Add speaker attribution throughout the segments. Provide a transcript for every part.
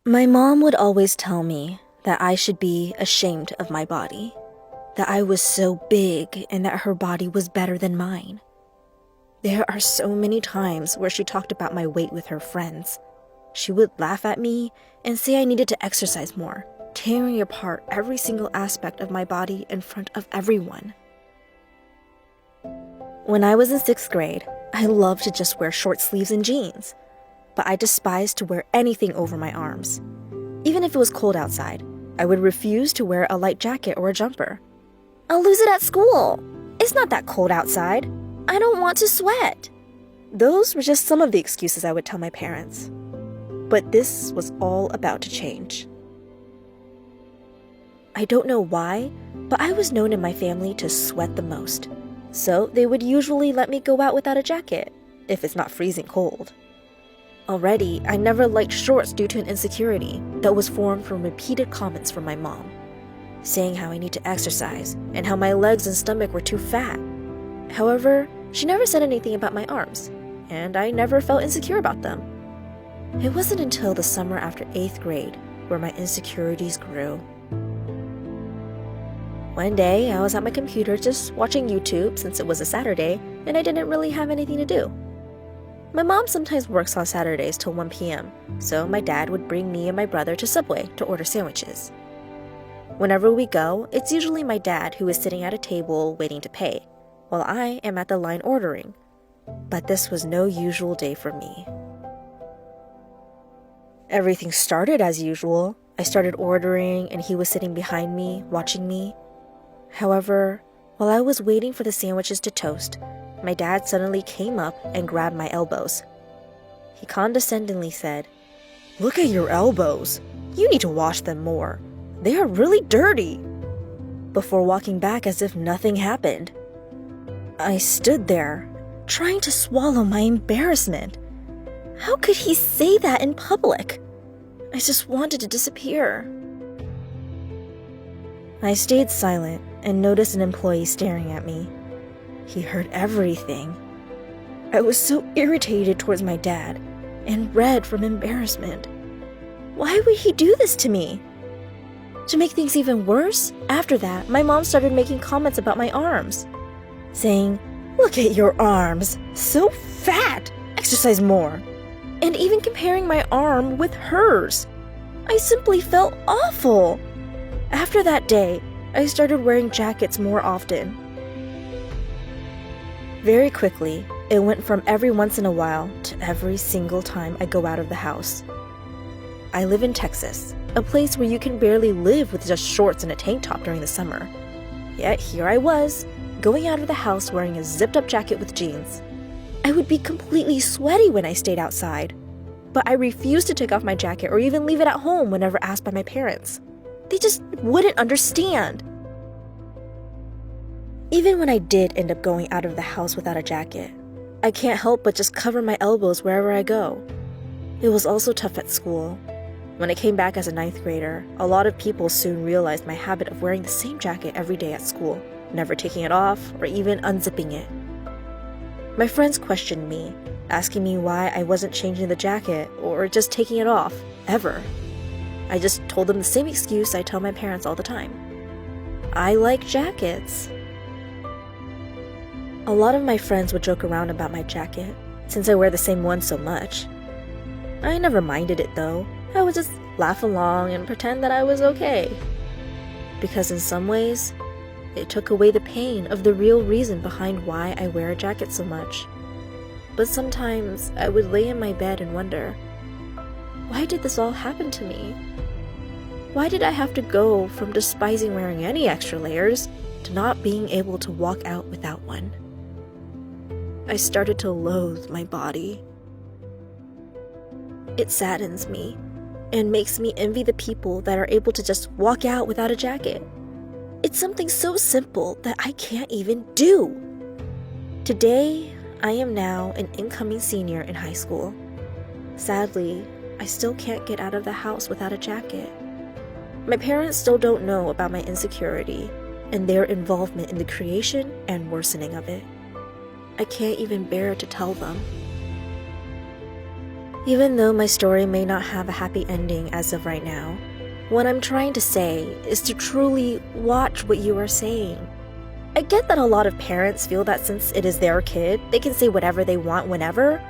Speaker 1: My mom would always tell me that I should be ashamed of my body, that I was so big and that her body was better than mine. There are so many times where she talked about my weight with her friends. She would laugh at me and say I needed to exercise more, tearing apart every single aspect of my body in front of everyone. When I was in 6th grade, I loved to just wear short sleeves and jeans, but I despised to wear anything over my arms. Even if it was cold outside, I would refuse to wear a light jacket or a jumper. I'll lose it at school. It's not that cold outside. I don't want to sweat. Those were just some of the excuses I would tell my parents. But this was all about to change. I don't know why, but I was known in my family to sweat the most. So they would usually let me go out without a jacket, if it's not freezing cold. Already, I never liked shorts due to an insecurity that was formed from repeated comments from my mom, saying how I need to exercise and how my legs and stomach were too fat. However, she never said anything about my arms, and I never felt insecure about them. It wasn't until the summer after 8th grade where my insecurities grew. One day, I was at my computer just watching YouTube since it was a Saturday and I didn't really have anything to do. My mom sometimes works on Saturdays till 1 p.m., so my dad would bring me and my brother to Subway to order sandwiches. Whenever we go, it's usually my dad who is sitting at a table waiting to pay, while I am at the line ordering. But this was no usual day for me. Everything started as usual. I started ordering and he was sitting behind me, watching me. However, while I was waiting for the sandwiches to toast, my dad suddenly came up and grabbed my elbows. He condescendingly said, "Look at your elbows. You need to wash them more. They are really dirty," before walking back as if nothing happened. I stood there, trying to swallow my embarrassment. How could he say that in public? I just wanted to disappear. I stayed silent and noticed an employee staring at me. He heard everything. I was so irritated towards my dad and red from embarrassment. Why would he do this to me? To make things even worse, after that, my mom started making comments about my arms, saying, "Look at your arms, so fat, exercise more," and even comparing my arm with hers. I simply felt awful. After that day, I started wearing jackets more often. Very quickly, it went from every once in a while to every single time I go out of the house. I live in Texas, a place where you can barely live with just shorts and a tank top during the summer. Yet here I was, going out of the house wearing a zipped-up jacket with jeans. I would be completely sweaty when I stayed outside, but I refused to take off my jacket or even leave it at home whenever asked by my parents. They just wouldn't understand. Even when I did end up going out of the house without a jacket, I can't help but just cover my elbows wherever I go. It was also tough at school. When I came back as a 9th grader, a lot of people soon realized my habit of wearing the same jacket every day at school, never taking it off or even unzipping it. My friends questioned me, asking me why I wasn't changing the jacket or just taking it off, ever. I just told them the same excuse I tell my parents all the time. I like jackets. A lot of my friends would joke around about my jacket, since I wear the same one so much. I never minded it though. I would just laugh along and pretend that I was okay. Because in some ways, it took away the pain of the real reason behind why I wear a jacket so much. But sometimes I would lay in my bed and wonder, why did this all happen to me? Why did I have to go from despising wearing any extra layers to not being able to walk out without one? I started to loathe my body. It saddens me and makes me envy the people that are able to just walk out without a jacket. It's something so simple that I can't even do. Today, I am now an incoming senior in high school. Sadly, I still can't get out of the house without a jacket. My parents still don't know about my insecurity and their involvement in the creation and worsening of it. I can't even bear to tell them. Even though my story may not have a happy ending as of right now, what I'm trying to say is to truly watch what you are saying. I get that a lot of parents feel that since it is their kid, they can say whatever they want whenever,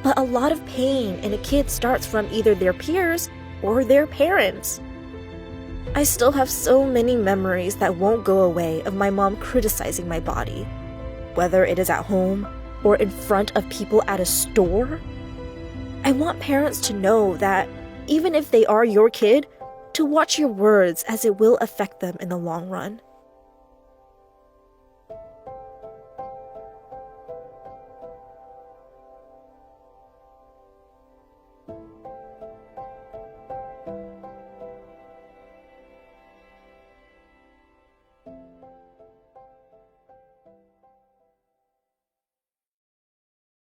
Speaker 1: but a lot of pain in a kid starts from either their peers or their parents. I still have so many memories that won't go away of my mom criticizing my body, whether it is at home or in front of people at a store. I want parents to know that even if they are your kid, to watch your words as it will affect them in the long run.